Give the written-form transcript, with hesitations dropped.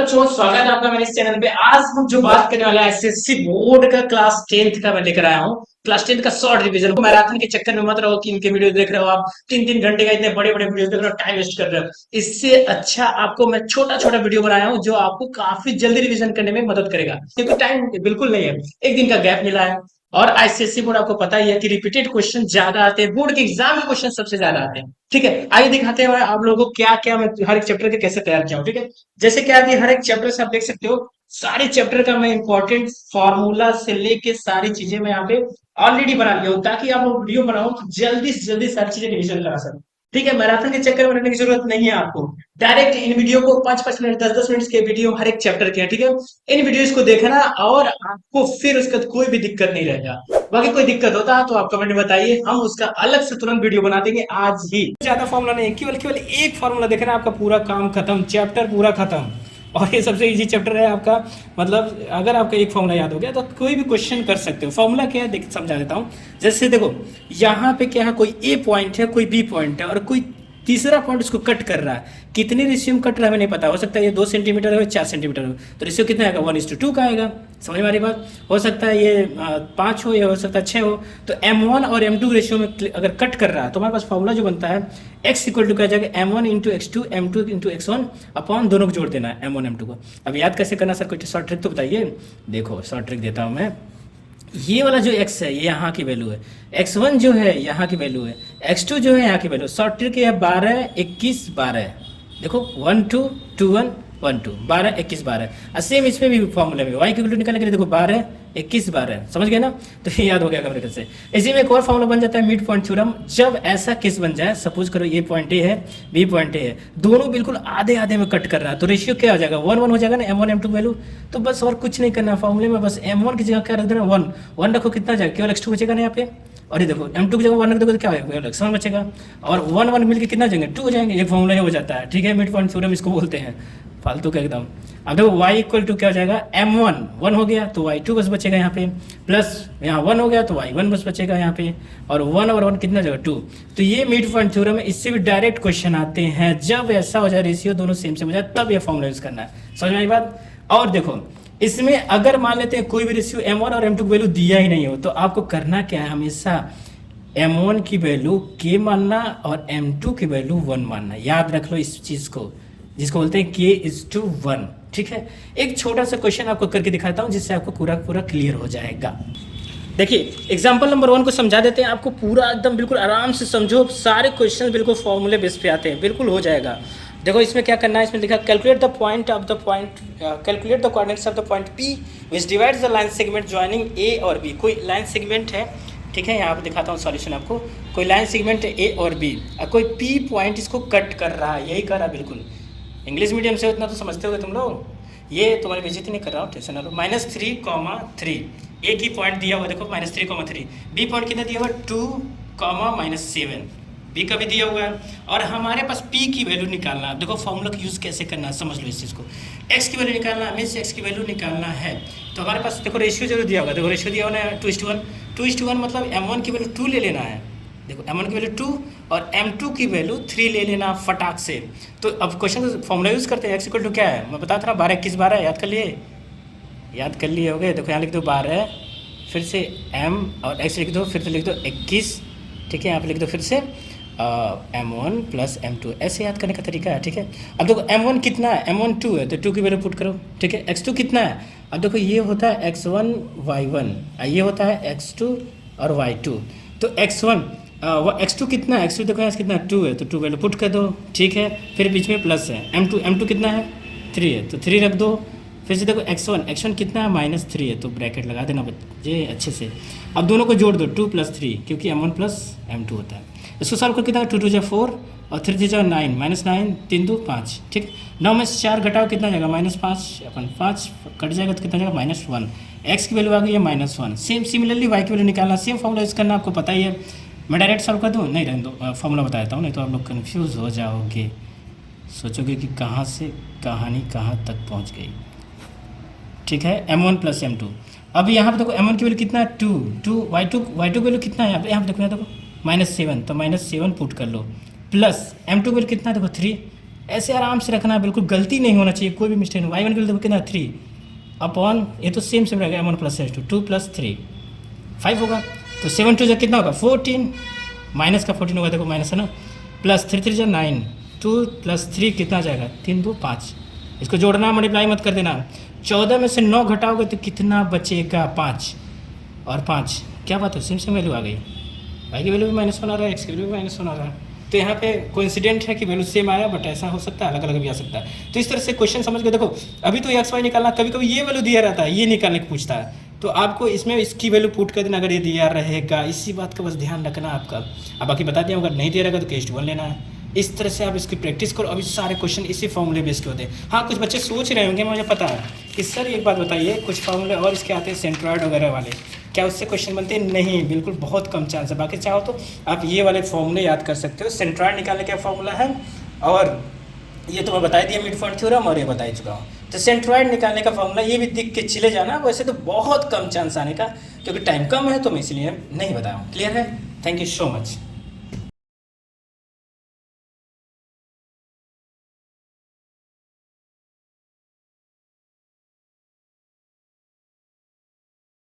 बच्चों, स्वागत है आपका मेरे इस चैनल पे। आज हम जो बात करने वाले हैं एसएससी बोर्ड का क्लास 10th का मैं लेकर आया हूँ। क्लास 10th का शॉर्ट रिवीजन को मैराथन के चक्कर में मत रहो कि इनके वीडियो देख रहे हो आप 3-3 घंटे का इतने बड़े बड़े वीडियो देख रहे हो, टाइम वेस्ट कर रहे हो। इससे अच्छा आपको मैं छोटा छोटा वीडियो बनाया हूँ जो आपको काफी जल्दी रिवीजन करने में मदद करेगा, क्योंकि टाइम बिल्कुल नहीं है, एक दिन का गैप मिला है। और आईसीएससी बोर्ड आपको पता ही है कि रिपीटेड क्वेश्चन ज्यादा आते हैं, बोर्ड के एग्जाम में क्वेश्चन सबसे ज्यादा आते हैं। ठीक है, आइए दिखाते हैं आप लोगों को क्या क्या मैं हर एक चैप्टर के कैसे तैयार किया हूँ। ठीक है, जैसे कि आप ये हर एक चैप्टर से आप देख सकते हो, सारे चैप्टर का मैं इंपॉर्टेंट फॉर्मूला से लेके सारी चीजें मैं यहाँ पे ऑलरेडी बना लिया हूँ, ताकि आप वो वीडियो बनाओ तो जल्दी से जल्दी सारी चीजें रिविजन करा सको। ठीक है, मैराथन के चक्कर में रहने की जरूरत नहीं है आपको। डायरेक्ट इन वीडियो को 5-5 मिनट 10-10 मिनट के वीडियो हर एक चैप्टर के हैं। ठीक है, इन वीडियोस को देखना और आपको फिर उसका कोई भी दिक्कत नहीं रहेगा। बाकी कोई दिक्कत होता है तो आप कमेंट में बताइए, हम उसका अलग से तुरंत वीडियो बना देंगे आज ही। ज्यादा फॉर्मूला नहीं, केवल केवल एक फॉर्मूला देखना, आपका पूरा काम खत्म, चैप्टर पूरा खत्म। और ये सबसे इजी चैप्टर है आपका। मतलब अगर आपका एक फॉर्मूला याद हो गया तो कोई भी क्वेश्चन कर सकते हो। फॉर्मूला क्या है देख समझा देता हूँ। जैसे देखो, यहाँ पे क्या है, कोई ए पॉइंट है, कोई बी पॉइंट है, और कोई तीसरा पॉइंट उसको कट कर रहा है। कितने रेशियो में कट रहा है हमें नहीं पता, हो सकता है ये 2 सेंटीमीटर हो, 4 सेंटीमीटर हो, तो रेशियो कितना आएगा, 1:2 का आएगा। समझ में आ रही बात। हो सकता है ये 5 हो, या हो सकता है 6 हो। तो M1 और M2 रेशियो में अगर कट कर रहा है तो हमारे पास फॉर्मूला जो बनता है, x इक्वल टू क्या जाएगा, M1 into x2 M2 into x1 upon दोनों को जोड़ देना है, M1 M2 को। अब याद कैसे करना सर, कोई शॉर्ट ट्रिक तो बताइए। देखो शॉर्ट ट्रिक देता हूँ मैं। ये वाला जो x है ये यहाँ की वैल्यू है, x1 जो है यहाँ की वैल्यू है, x2 जो है यहाँ की वैल्यू। शॉर्ट ट्रिक है 12 21 12। देखो 1 2 2 1 1 2 12 21 12। और सेम इसमें भी फॉर्मूले में y की वैल्यू निकालने के लिए देखो 12 21 12। समझ गए ना, तो ये याद हो गया मेरे से। इसी में एक और फॉर्मूला बन जाता है मिड पॉइंट थ्योरम। जब ऐसा केस बन जाए, सपोज करो ये पॉइंट ए है, बी पॉइंट ए है, दोनों बिल्कुल आधे आधे में कट कर रहा है, तो रेशियो क्या हो जाएगा, 1:1 हो जाएगा ना, M1 M2 वैल्यू। तो बस और कुछ नहीं करना फॉर्मूले में, बस M1 की जगह क्या रख देना, 1 1 रखो, कितना जाएगा, केवल x2 बचेगा ना यहाँ पे। और ये देखो M2 की जगह 1 रख दोगे तो क्या होगा, x1 बचेगा। और 1 1 मिलकर कितना जाएंगे, 2 हो जाएंगे। एक फॉर्मूला हो जाता है। ठीक है, मिड पॉइंट थ्योरम इसको बोलते हैं, फालतू का एकदम। अब देखो y इक्वल टू क्या हो जाएगा, M1 1 हो गया तो y2 बस बचेगा यहाँ पे, प्लस यहाँ 1 हो गया तो y1 बस बचेगा यहाँ पे, और 1 और 1 कितना जाएगा, 2। तो ये मिड पॉइंट थ्योरम है। इससे भी डायरेक्ट क्वेश्चन आते हैं। जब ऐसा हो जाए, रेशियो दोनों सेम सेम हो जाए, तब ये फॉर्मूला यूज करना है। समझ में आई बात। और देखो इसमें अगर मान लेते हैं कोई भी रेशियो M1 और M2 की वैल्यू दिया ही नहीं हो, तो आपको करना क्या है, हमेशा M1 की वैल्यू k मानना और M2 की वैल्यू 1 मानना। याद रख लो इस चीज़ को, जिसको बोलते हैं k:1। ठीक है, एक छोटा सा क्वेश्चन आपको करके दिखाता हूँ, जिससे आपको पूरा पूरा क्लियर हो जाएगा। देखिए एग्जाम्पल नंबर 1 को समझा देते हैं आपको, पूरा एकदम बिल्कुल आराम से समझो। सारे क्वेश्चन बिल्कुल फॉर्मूले बेस पे आते हैं, बिल्कुल हो जाएगा। देखो इसमें क्या करना है, इसमें लिखा calculate the point of the point, calculate the coordinates of the point P which divides the line segment joining A और B। कोई लाइन सेगमेंट है, ठीक है, यहाँ पे दिखाता हूँ सॉल्यूशन आपको। कोई लाइन सेगमेंट है A और B, और कोई P पॉइंट इसको कट कर रहा है, यही कर रहा है बिल्कुल। इंग्लिश मीडियम से उतना तो समझते होगे तुम लोग, ये तुम्हारी बेइज्जती नहीं कर रहा हूँ, टेंशन ना लो। -3,3 एक ही पॉइंट दिया हुआ, देखो -3,3। बी पॉइंट कितना दिया हुआ, 2,-7। बी का भी दिया हुआ है, और हमारे पास पी की वैल्यू निकालना है। देखो फॉर्मूला का यूज़ कैसे करना है, समझ लो इस चीज़ को। एक्स की वैल्यू निकालना है, मीन्स एक्स की वैल्यू निकालना है, तो हमारे पास देखो रेशियो जरूर दिया होगा। देखो रेशियो दिया हुआ है 2:1। 2:1 मतलब M1 की वैल्यू 2 ले लेना है। देखो M1 की वैल्यू 2 और M2 की वैल्यू 3 ले लेना फटाक से। तो अब क्वेश्चन का फॉर्मूला यूज़ करते हैं। एक्स इक्वल टू क्या है, मैं बताता था 12 21 12। याद कर लिए, याद कर लिए होगे। देखो यहाँ लिख दो 12, फिर से M और x लिख दो, फिर से लिख दो 21। ठीक है, यहाँ पे लिख दो फिर से M1 प्लस M2। ऐसे याद करने का तरीका है। ठीक है, अब देखो M1 कितना है, M1 2 है, तो 2 की वैल्यू पुट करो। ठीक है, x2 कितना है, अब देखो ये होता है x1 y1, ये होता है x2 और y2। तो x1 x2 कितना है, x2 देखो यहाँ कितना 2 है, तो 2 वैल्यू पुट कर दो। ठीक है, फिर बीच में प्लस है। M2 कितना है, 3 है, तो 3 रख दो। फिर से देखो x1 कितना है, -3 है, तो ब्रैकेट लगा देना बच्चे अच्छे से। अब दोनों को जोड़ दो, 2 + 3, क्योंकि M1 + M2 होता है। इसको सॉल्व करके कितना, 2 2 जा 4 और 3 3 जा 9, -9 3 2 5। ठीक, 9 में से 4 घटाओ कितना जाएगा, -5, अपन 5 कट जाएगा तो कितना जाएगा, -1। एक्स की वैल्यू आ गई है -1। सेम सिमिलरली वाई की वैल्यू निकालना, सेम फॉर्मूला यूज़ करना, आपको पता ही है। मैं डायरेक्ट सॉल्व कर दूँ, नहीं रहने दो, फॉर्मूला बता देता हूँ, नहीं तो आप लोग कन्फ्यूज़ हो जाओगे, सोचोगे कि कहाँ से कहानी कहाँ तक पहुँच गई। ठीक है, M1 + M2। अब यहाँ पे देखो M1 की वैल्यू कितना है, 2 y2 की वैल्यू कितना है, यहाँ पे देखो -7, तो -7 पुट कर लो, प्लस M2 की वैल्यू कितना है, देखो 3, ऐसे आराम से रखना, बिल्कुल गलती नहीं होना चाहिए, कोई भी मिस्टेक नहीं। y1 की वैल्यू कितना 3 अपॉन, ये तो सेम सेम रहेगा, m1 प्लस h2, 2 प्लस 3 5 होगा। तो 7 2 कितना होगा 14, माइनस का 14 होगा, देखो माइनस है ना, प्लस 3 3 9, 2 प्लस 3 कितना जाएगा 3 2 5, इसको जोड़ना, मल्टीप्लाई मत कर देना। 14 में से 9 घटाओगे तो कितना बचेगा 5 और 5, क्या बात है, सेम सेम वैल्यू आ गई। y की वैल्यू भी -1 आ रहा है, x की वैल्यू भी -1 आ रहा है। तो यहाँ पे कोइंसिडेंट है कि वैल्यू सेम आया, बट ऐसा हो सकता है अलग अलग भी आ सकता है। तो इस तरह से क्वेश्चन समझ के देखो, अभी तो एक्स वाई निकालना, कभी कभी ये वैल्यू दिया रहता है, ये निकालने को पूछता है, तो आपको इसमें इसकी वैल्यू पुट कर देना अगर ये दिया रहेगा, इसी बात का बस ध्यान रखना आपका। अब बाकी बता दिया, अगर नहीं दिया रहेगा तो केस 1 लेना है। इस तरह से आप इसकी प्रैक्टिस करो। अभी सारे क्वेश्चन इसी फॉर्मूले बेस के होते हैं। हाँ, कुछ बच्चे सोच रहे होंगे, मुझे पता है कि सर एक बात बताइए, कुछ फॉर्मूले और इसके आते हैं सेंट्रॉइड वगैरह वाले, क्या उससे क्वेश्चन बनते हैं? नहीं, बिल्कुल बहुत कम चांस है। बाकी चाहो तो आप ये वाले फॉर्मूले याद कर सकते हो। सेंट्रॉइड निकालने का फॉर्मूला है, और ये तो मैं बता दिया मिड पॉइंट थ्योरम, और ये बता ही चुका हूँ। तो सेंट्रॉइड निकालने का फॉर्मूला ये भी दिख के चले जाना, वैसे तो बहुत कम चांस आने का, क्योंकि टाइम कम है तो मैं इसलिए नहीं बताया हूँ। क्लियर है? Thank you so much.